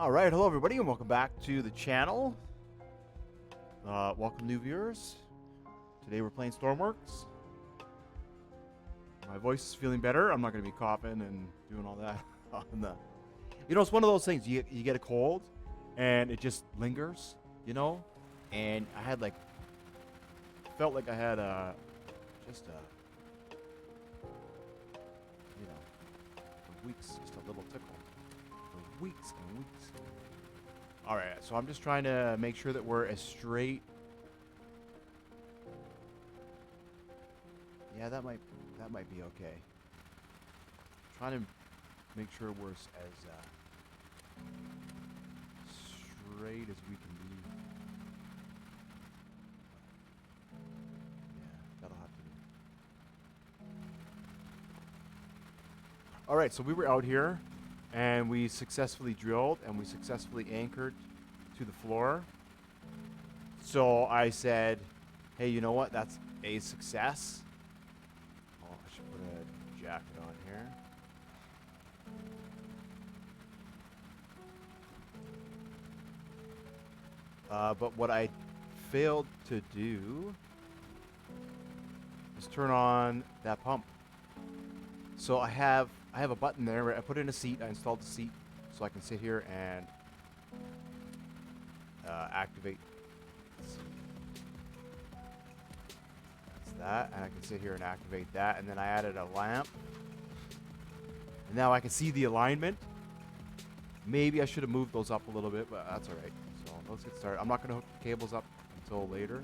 All right, hello everybody, and welcome back to the channel. Welcome new viewers. Today we're playing Stormworks. My voice is feeling better. I'm not going to be coughing and doing all that. It's one of those things. You get a cold, and it just lingers. And I had felt like I had just for weeks, just a little tickle. For weeks and weeks. All right, so I'm just trying to make sure that we're as straight. Yeah, that might be okay. Trying to make sure we're as straight as we can be. Yeah, that'll have to do. All right, so we were out here, and we successfully drilled, and we successfully anchored to the floor. So I said, hey, you know what? That's a success. Oh, I should put a jacket on here. But what I failed to do is turn on that pump. So I have a button there where I put in a seat. I installed the seat so I can sit here and activate the seat. That's that, and I can sit here and activate that. And then I added a lamp, and now I can see the alignment. Maybe I should have moved those up a little bit, but that's all right. So let's get started. I'm not going to hook the cables up until later.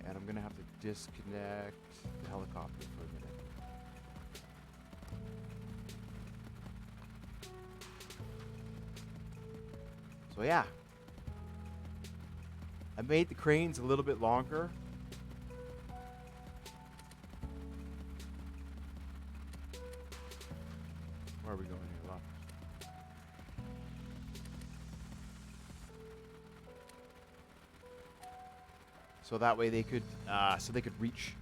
And I'm going to have to disconnect the helicopter for a minute. So yeah. I made the cranes a little bit longer. Where are we going here? Left. So that way they could reach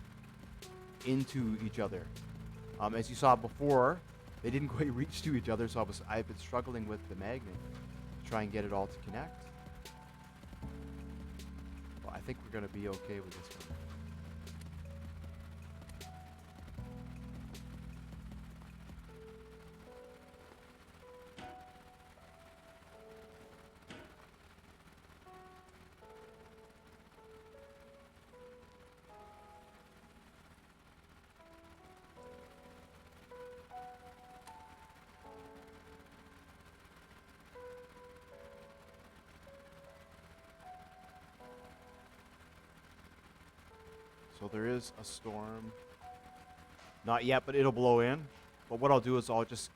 into each other. As you saw before, they didn't quite reach to each other, so I've been struggling with the magnet to try and get it all to connect. Well, I think we're going to be okay with this one. So there is a storm. Not yet, but it'll blow in. But what I'll do is I'll just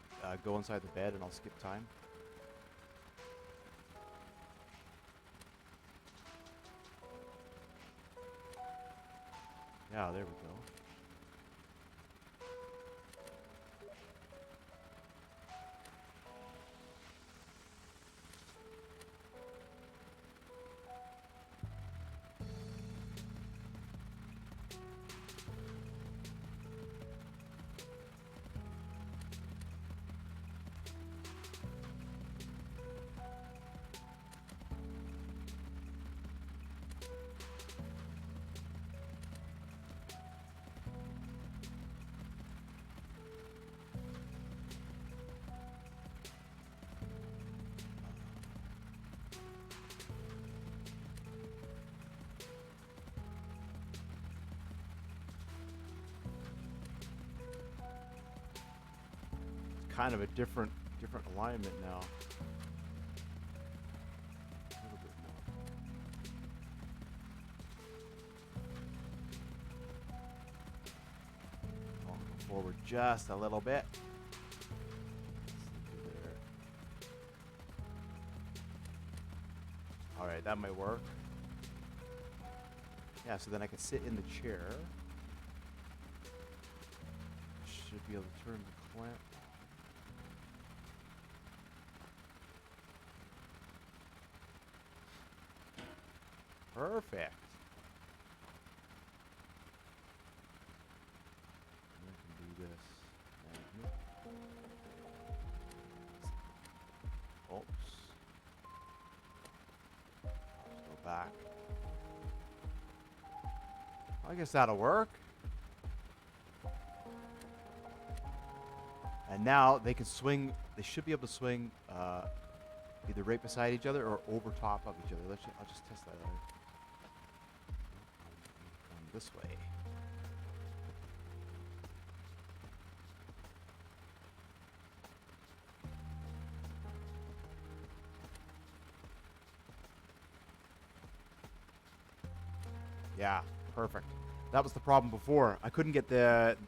go inside the bed and I'll skip time. Yeah, there we go. Kind of a different alignment now. A little bit more. I'll go forward just a little bit. There. All right, that might work. Yeah, so then I can sit in the chair. Should be able to turn the clamp. Perfect. And I can do I guess that'll work. And now they can swing. They should be able to swing either right beside each other or over top of each other. I'll just test that out. Come this way. Yeah, perfect. That was the problem before. I couldn't get couldn't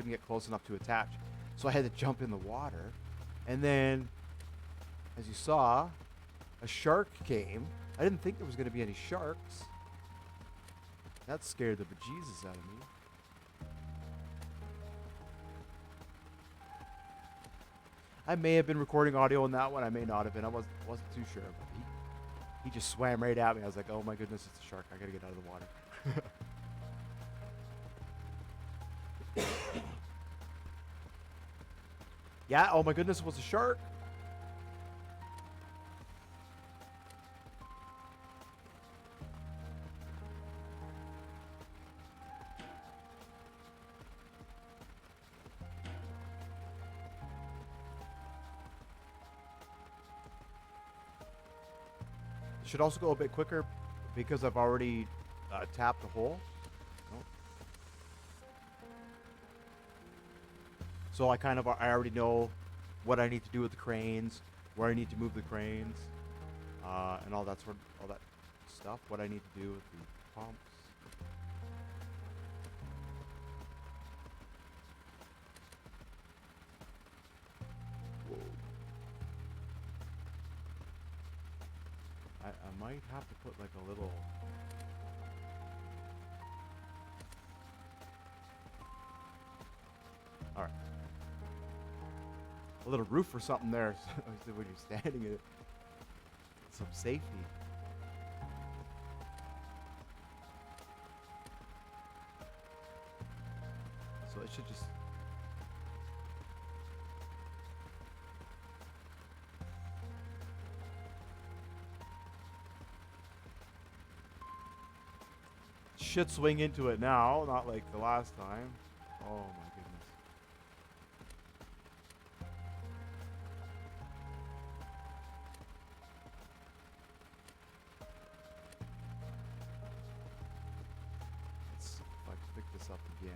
get close enough to attach. So I had to jump in the water. And then, as you saw, a shark came. I didn't think there was going to be any sharks. That scared the bejesus out of me. I may have been recording audio on that one. I may not have been. I wasn't too sure. But he just swam right at me. I was like, oh my goodness, it's a shark. I got to get out of the water. Yeah, oh my goodness, it was a shark. It should also go a bit quicker because I've already tapped the hole. Oh. So I already know what I need to do with the cranes, where I need to move the cranes, and all that stuff. What I need to do with the pumps. Whoa. I might have to put like a little. All right. A little roof or something there when you're standing in it. Some safety. So it should just. Should swing into it now, not like the last time. Oh my goodness. This up again.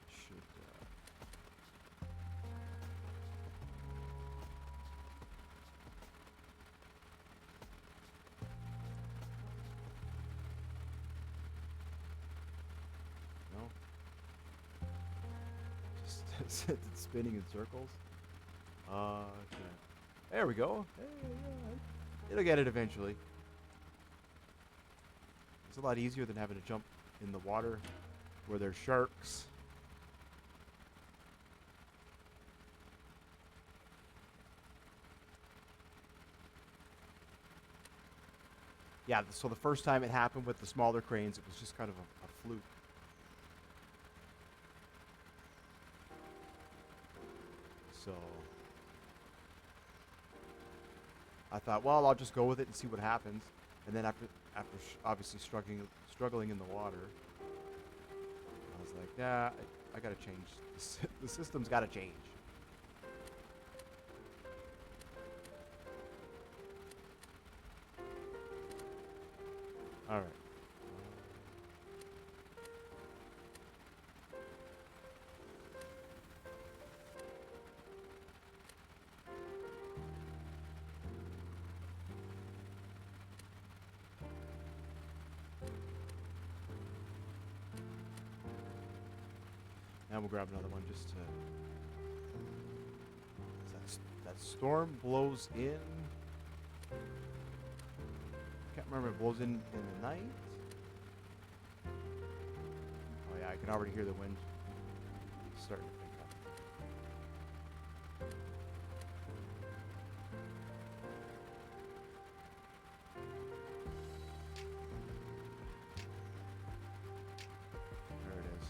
Should no. Just it's spinning in circles. Okay. There we go. Hey, yeah, it'll get it eventually. It's a lot easier than having to jump in the water where there's sharks. Yeah, so the first time it happened with the smaller cranes, it was just kind of a fluke. So I thought, well, I'll just go with it and see what happens. And then after obviously struggling in the water, I was like, yeah, I got to change. The system's got to change. All right. Now we'll grab another one just to. That storm blows in. Can't remember if it blows in the night. Oh yeah, I can already hear the wind starting to pick up. There it is.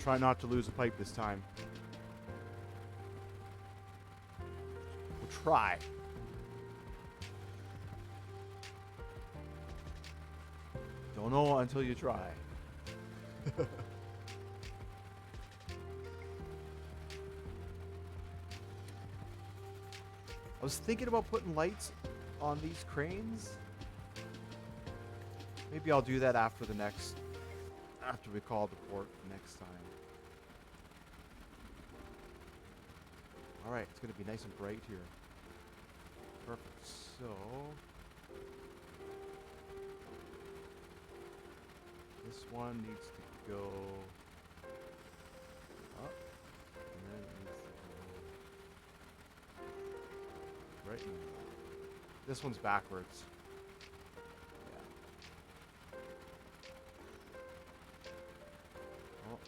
Try not to lose a pipe this time. We'll try. Don't know until you try. I was thinking about putting lights on these cranes. Maybe I'll do that after we call the port next time. Alright, it's going to be nice and bright here. Perfect. So, this one needs to go up, and then it needs to go right in the middle. This one's backwards. Yeah. Oh.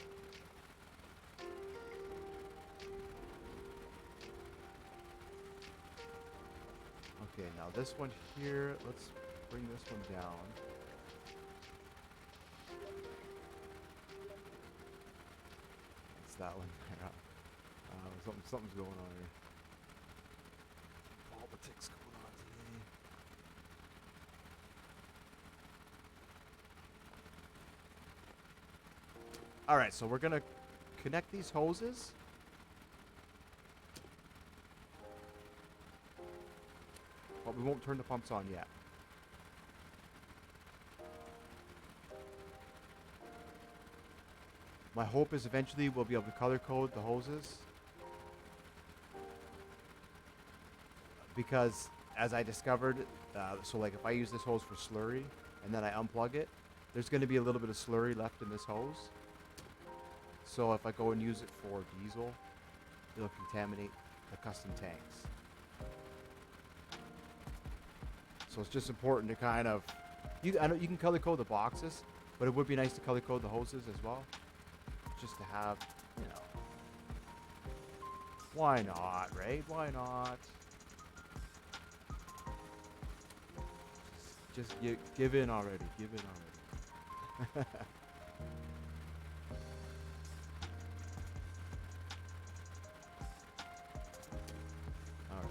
Okay, now this one here, let's bring this one down. It's that one there. Something's going on here. Politics going on today. Alright, so we're gonna connect these hoses. But we won't turn the pumps on yet. My hope is eventually we'll be able to color code the hoses. Because as I discovered, so like if I use this hose for slurry and then I unplug it, there's going to be a little bit of slurry left in this hose. So if I go and use it for diesel, it'll contaminate the custom tanks. So it's just important to kind of, I know you can color code the boxes, but it would be nice to color code the hoses as well. Just to have, you know, why not, right? Why not? Just give in already. Give in already. Alright.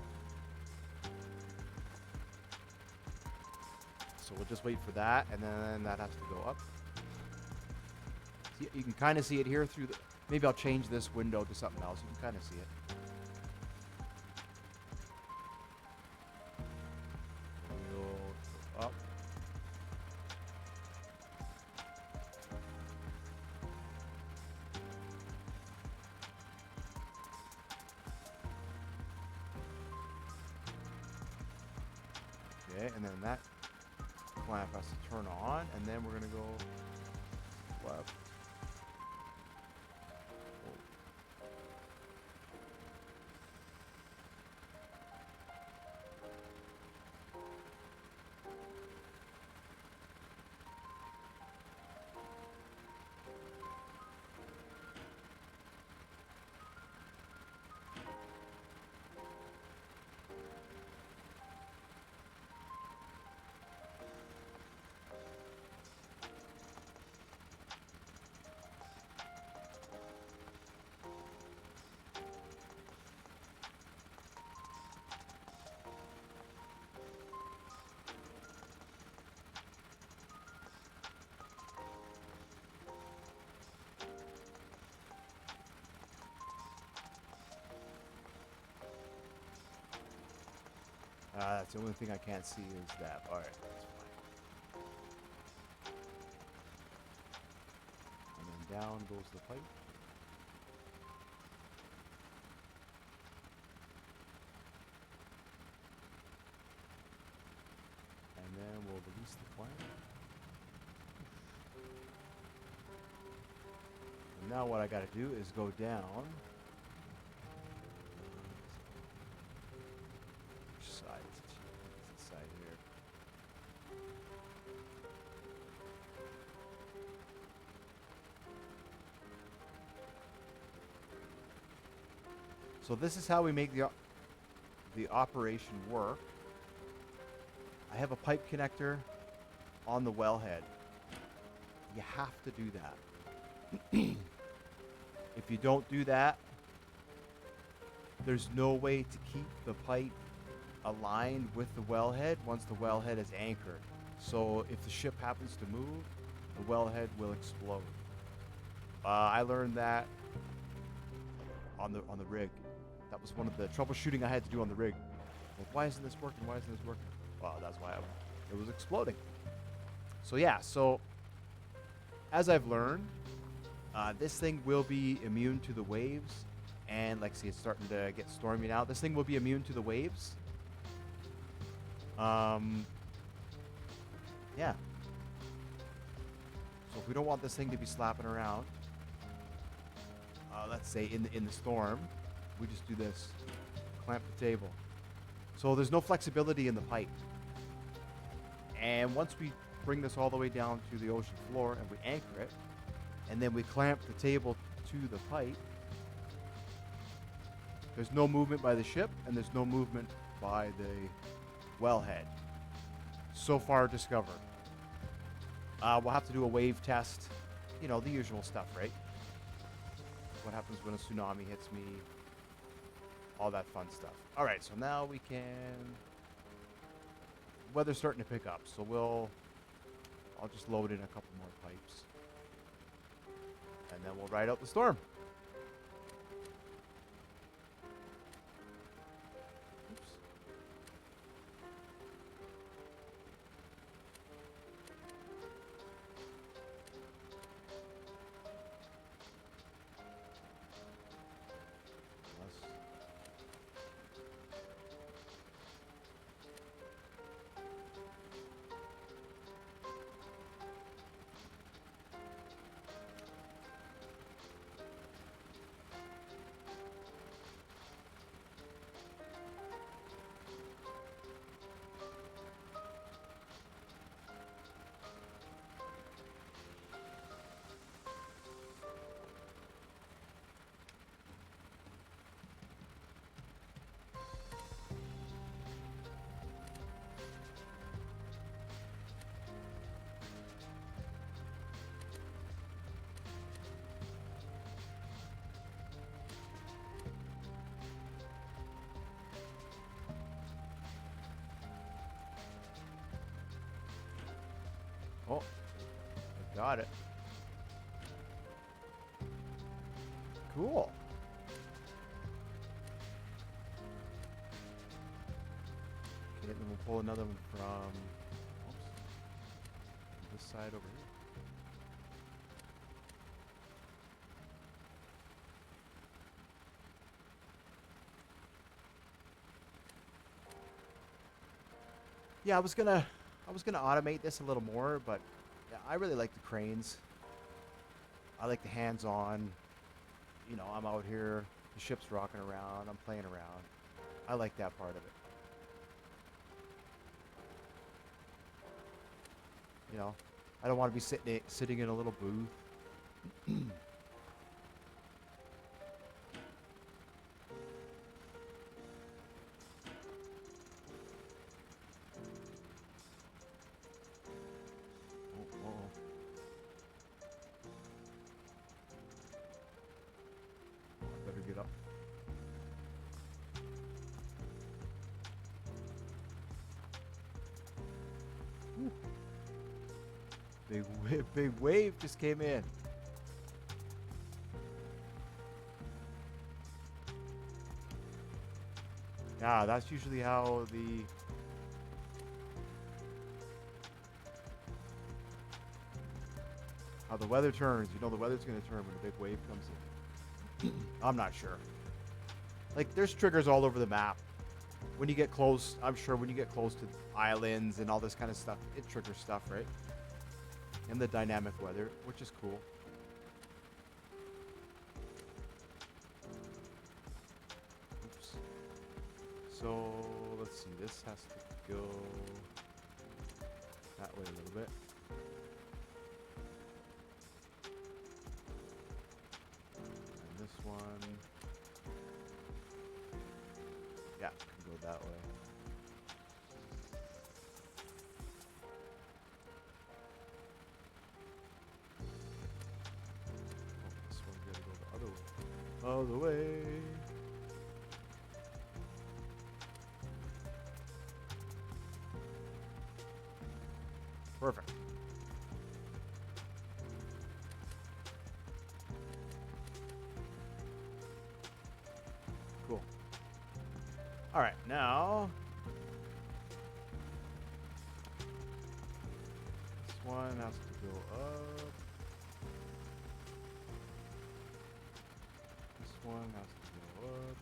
So we'll just wait for that, and then that has to go up. See, you can kind of see it here through the... Maybe I'll change this window to something else. You can kind of see it. Go up. Okay, and then that clamp has to turn on, and then we're going to go left. That's the only thing I can't see is that. Alright, that's fine. And then down goes the pipe. And then we'll release the clamp. And now what I gotta do is go down. So this is how we make the operation work. I have a pipe connector on the wellhead. You have to do that. If you don't do that, there's no way to keep the pipe aligned with the wellhead once the wellhead is anchored. So if the ship happens to move, the wellhead will explode. I learned that on the rig. That was one of the troubleshooting I had to do on the rig. Like, why isn't this working? Why isn't this working? Well, that's why it was exploding. So yeah, so as I've learned, this thing will be immune to the waves. And like, see, it's starting to get stormy now. This thing will be immune to the waves. Yeah. So if we don't want this thing to be slapping around, let's say in the storm, we just do this, clamp the table. So there's no flexibility in the pipe. And once we bring this all the way down to the ocean floor and we anchor it, and then we clamp the table to the pipe, there's no movement by the ship and there's no movement by the wellhead. So far discovered. We'll have to do a wave test, you know, the usual stuff, right? What happens when a tsunami hits me, all that fun stuff. All right, so now we can, weather's starting to pick up, so I'll just load in a couple more pipes, and then we'll ride out the storm. Oops. Oh, I got it. Cool. Okay, then we'll pull another one from this side over here. Yeah, I was gonna automate this a little more, but yeah, I really like the cranes. I like the hands-on. You know, I'm out here, the ship's rocking around, I'm playing around. I like that part of it. You know, I don't want to be sitting in a little booth. Get up. Big wave just came in. Yeah, that's usually how the weather turns. You know, the weather's going to turn when a big wave comes in. I'm not sure. Like, there's triggers all over the map. When you get close, I'm sure when you get close to islands and all this kind of stuff, it triggers stuff, right? And the dynamic weather, which is cool. Oops. So, let's see. This has to go that way a little bit. This one, yeah, can go that way. Oh, this one's gotta go the other way. of the way. Perfect. Cool. All right, now this one has to go up. This one has to go up.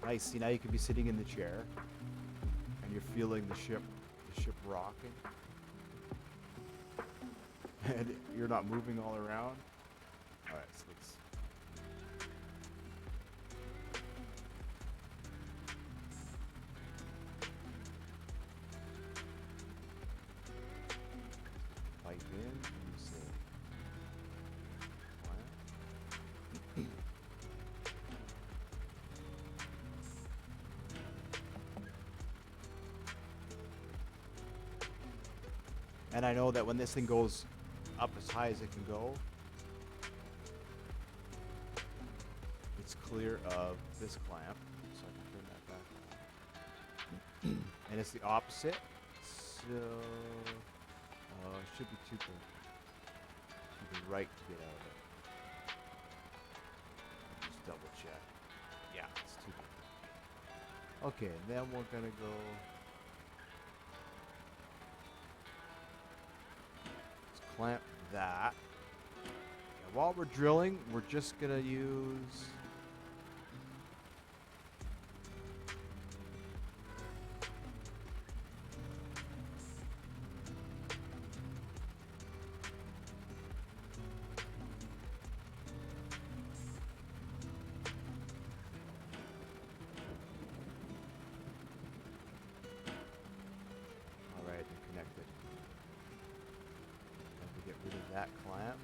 Nice. See, now you can be sitting in the chair, and you're feeling the ship rocking, and you're not moving all around. All right, so let's. Pipe in and you say. And I know that when this thing goes up as high as it can go, it's clear of this clamp, so I can turn that back on. And it's the opposite, so it should be to the right to get out of it. Just double check. Yeah, it's too big. Okay, then we're gonna go. Clamp that. And while we're drilling, we're just gonna use alright, they're connected. Get rid of that clamp.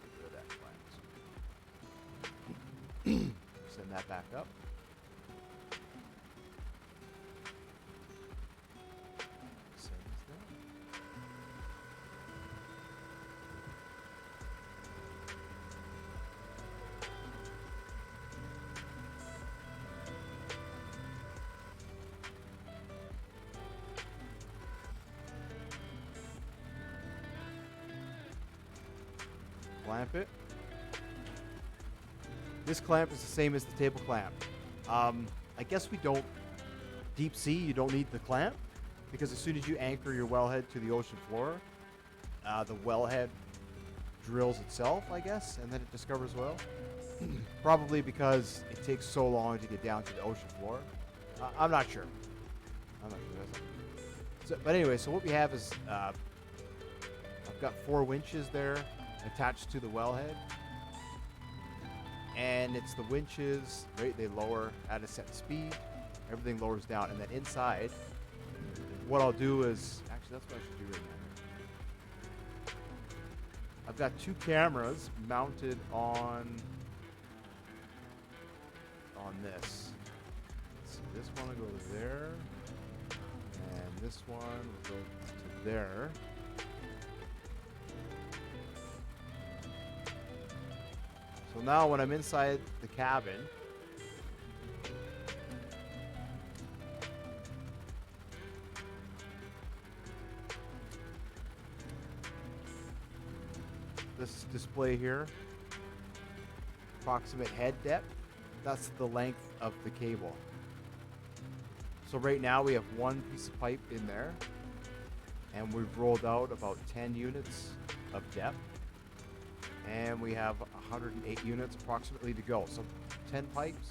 Get rid of that clamp. Send that back up. Send this down. Clamp it. This clamp is the same as the table clamp. I guess we don't, deep sea, you don't need the clamp, because as soon as you anchor your wellhead to the ocean floor, the wellhead drills itself, I guess, and then it discovers oil. Probably because it takes so long to get down to the ocean floor. I'm not sure. So, but anyway, so what we have is I've got 4 winches there attached to the wellhead, and it's the winches, right? They lower at a set speed, everything lowers down, and then inside, what I'll do is actually that's what I should do right now. I've got 2 cameras mounted on this. Let's see, this one will go there, and this one will go to there. So now when I'm inside the cabin, this display here, approximate head depth, that's the length of the cable. So right now we have 1 piece of pipe in there, and we've rolled out about 10 units of depth. And we have 108 units approximately to go. So 10 pipes,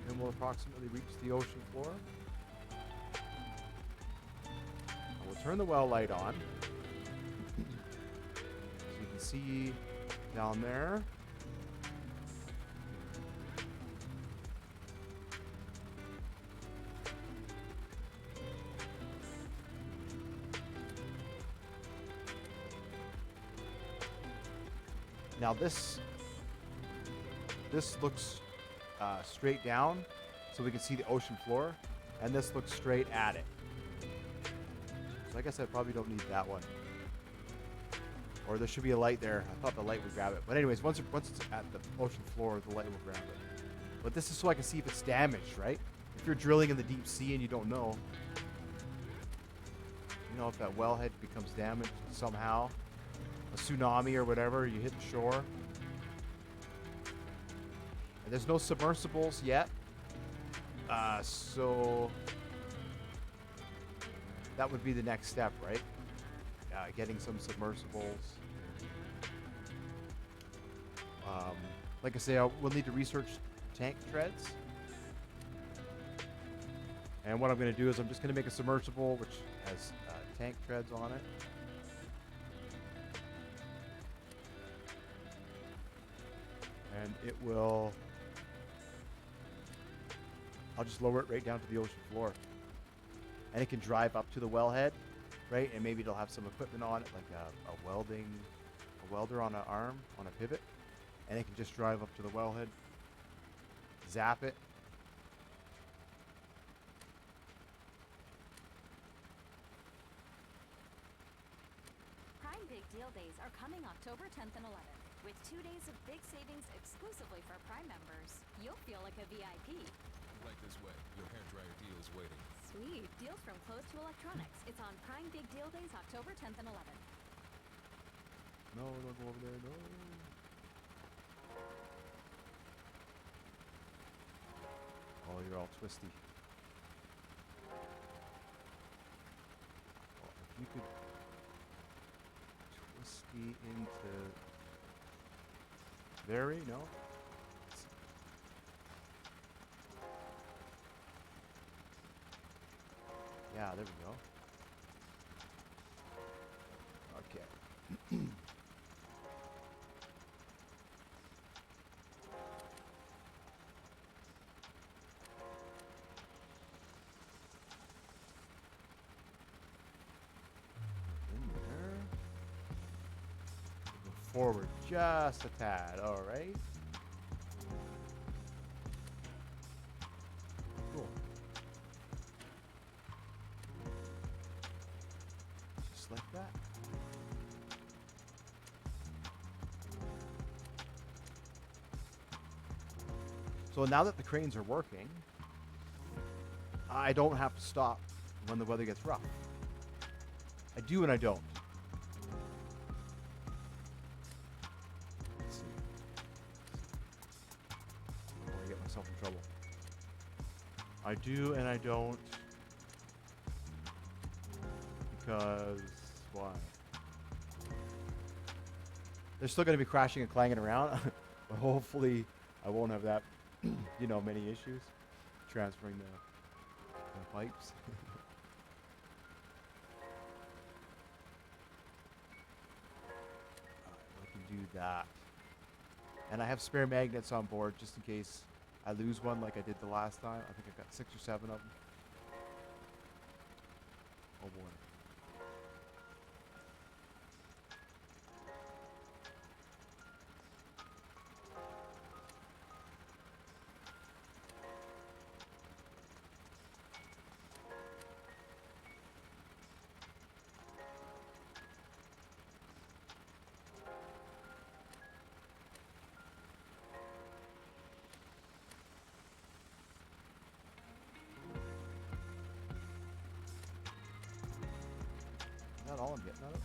and we'll approximately reach the ocean floor. We'll turn the well light on. So you can see down there. Now this this looks straight down, so we can see the ocean floor, and this looks straight at it. So I guess I probably don't need that one. Or there should be a light there. I thought the light would grab it. But anyways, once it's at the ocean floor, the light will grab it. But this is so I can see if it's damaged, right? If you're drilling in the deep sea and you don't know, you know, if that wellhead becomes damaged somehow, a tsunami or whatever, you hit the shore. And there's no submersibles yet. So that would be the next step, right? Getting some submersibles. Like I say, we'll need to research tank treads. And what I'm going to do is I'm just going to make a submersible which has tank treads on it. And it will... I'll just lower it right down to the ocean floor. And it can drive up to the wellhead, right? And maybe it'll have some equipment on it, like a welder on an arm, on a pivot. And it can just drive up to the wellhead, zap it. Prime Big Deal Days are coming October 10th and 11th. With 2 days of big savings exclusively for Prime members, you'll feel like a VIP. Right this way. Your hairdryer deal is waiting. Sweet. Deals from clothes to electronics. It's on Prime Big Deal Days October 10th and 11th. No, don't go over there, no. Oh, you're all twisty. Well, if you could twisty into... Very? No? Yeah, there we go. Okay. Forward just a tad, all right. Cool. Just like that. So now that the cranes are working, I don't have to stop when the weather gets rough. I do and I don't. In trouble. I do and I don't, because why? They're still going to be crashing and clanging around, but hopefully I won't have that, you know, many issues transferring the pipes. I can do that, and I have spare magnets on board just in case I lose one like I did the last time. I think I got 6 or 7 of them. Oh boy. Not all I'm getting out of it.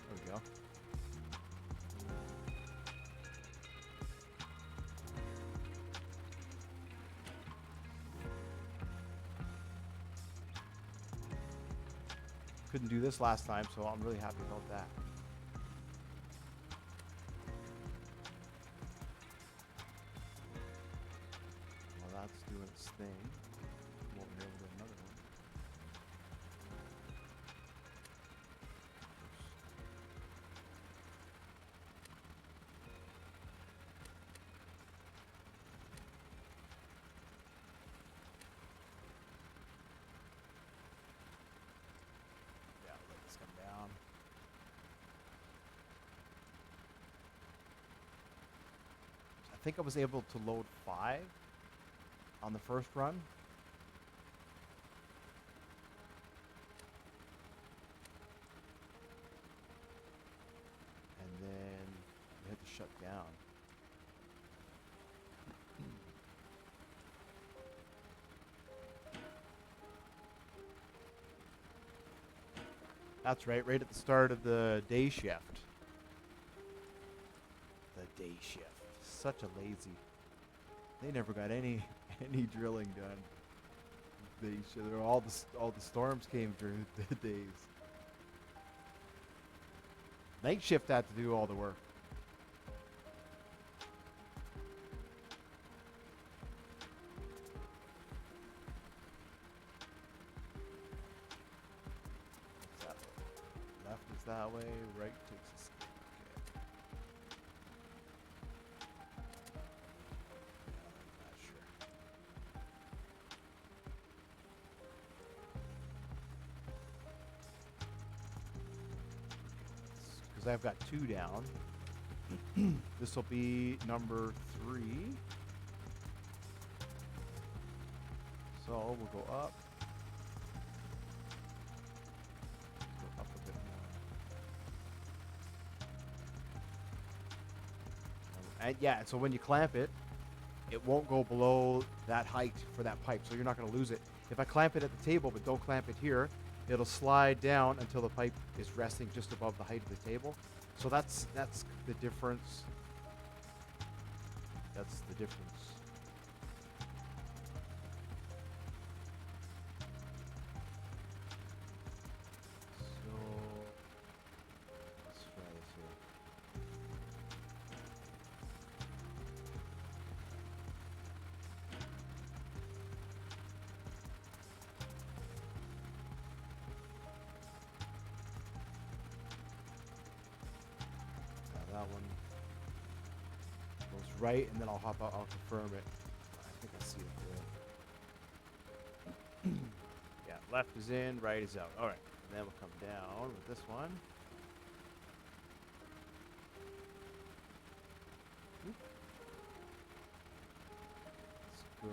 There we go. Couldn't do this last time, so I'm really happy about that. That's doing its thing. Come over here, we'll do another one. think I was able to load 5 on the first run. And then we had to shut down. That's right at the start of the day shift. The day shift. Such a lazy. They never got any drilling done. They should. All the storms came during the days. Night shift had to do all the work. Left is that way, right takes us. Okay. Not sure. Because I've got 2 down. This will be number 3. So we'll go up. Go up a bit more. And yeah, so when you clamp it, it won't go below that height for that pipe, so you're not going to lose it. If I clamp it at the table but don't clamp it here, it'll slide down until the pipe is resting just above the height of the table. So that's the difference. That's the difference. So let's try this here. That one goes right, and then I'll hop out. I'll confirm it. I think I see it there. Yeah, left is in, right is out. All right, and then we'll come down with this one. Oop. Let's go.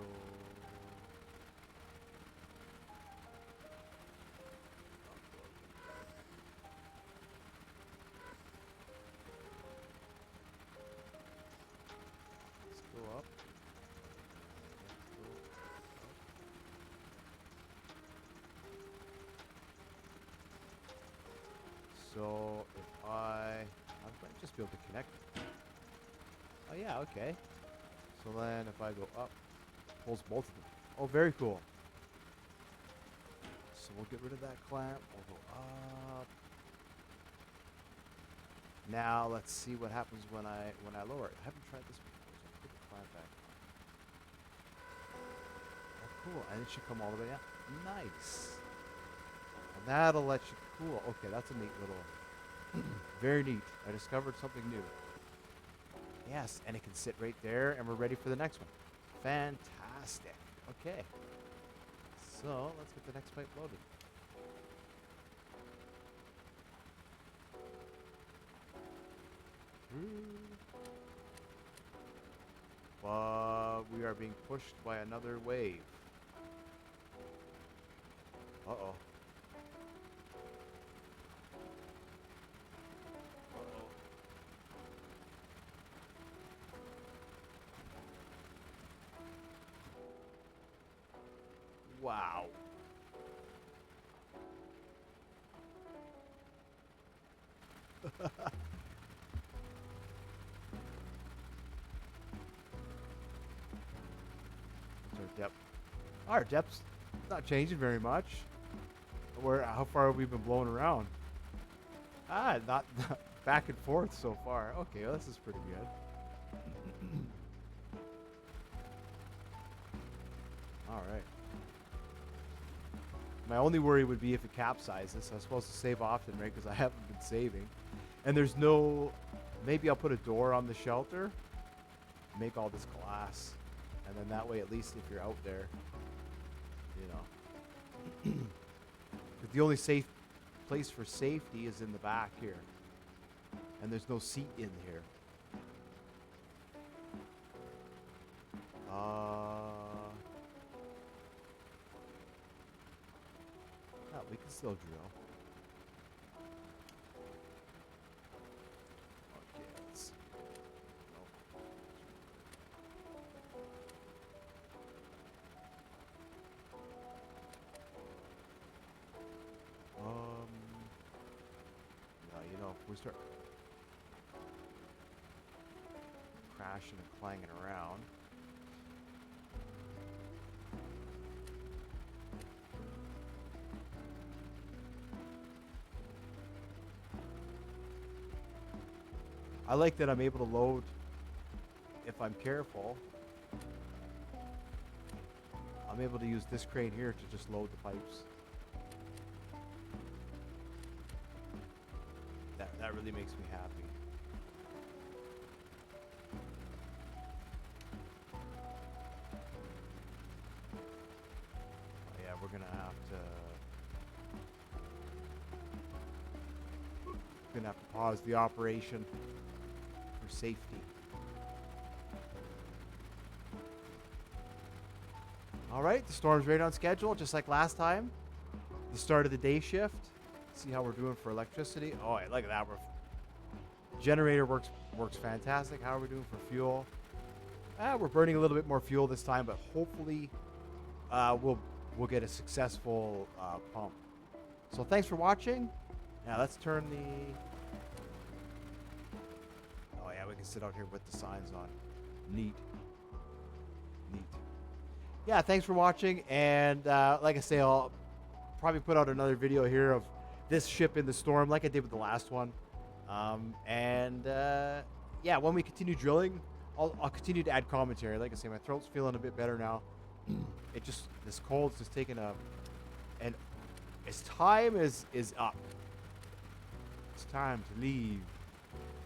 Go up. So if I might just be able to connect it. Oh yeah, okay. So then if I go up, pulls both of them. Oh, very cool. So we'll get rid of that clamp. We'll go up. Now let's see what happens when I lower it. I haven't tried this before, so I'll put the clamp back. Oh, cool. And it should come all the way out. Nice. And that'll let you cool. Okay, that's a neat little, very neat. I discovered something new. Yes, and it can sit right there, and we're ready for the next one. Fantastic. Okay. So let's get the next pipe loaded. But we are being pushed by another wave. Uh-oh. Uh-oh. Wow. Depth. Our depth's not changing very much. How far have we been blowing around? Not back and forth so far. Okay, well, this is pretty good. All right. My only worry would be if it capsizes. I'm supposed to save often, right? Because I haven't been saving. And there's no... Maybe I'll put a door on the shelter. Make all this glass. And then that way, at least if you're out there, you know. The only safe place for safety is in the back here. And there's no seat in here. still drill. Okay, let's see. Nope. No, you know, if we start crashing and clanging around. I like that I'm able to load, if I'm careful, I'm able to use this crane here to just load the pipes. That really makes me happy. Oh, yeah, we're gonna have to pause the operation for safety. All right, the storm's right on schedule, just like last time. The start of the day shift. See how we're doing for electricity. Oh, yeah, look at that. Generator works fantastic. How are we doing for fuel? We're burning a little bit more fuel this time, but hopefully we'll get a successful pump. So thanks for watching. Now let's turn the... Oh yeah, we can sit out here with the signs on. Neat. Yeah, thanks for watching. And like I say, I'll probably put out another video here of this ship in the storm like I did with the last one. Yeah, when we continue drilling, I'll continue to add commentary. Like I say, my throat's feeling a bit better now. This cold's just taking and its time is up. It's time to leave.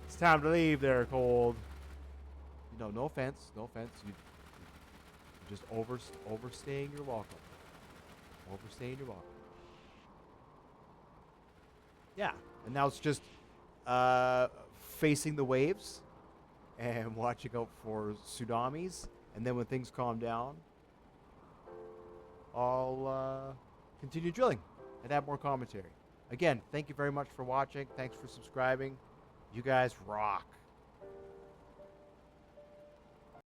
It's time to leave there, cold. You know, no offense. You just overstaying your welcome. Overstaying your welcome. Yeah, and now it's just facing the waves and watching out for tsunamis. And then when things calm down, I'll continue drilling and add more commentary. Again, thank you very much for watching. Thanks for subscribing. You guys rock.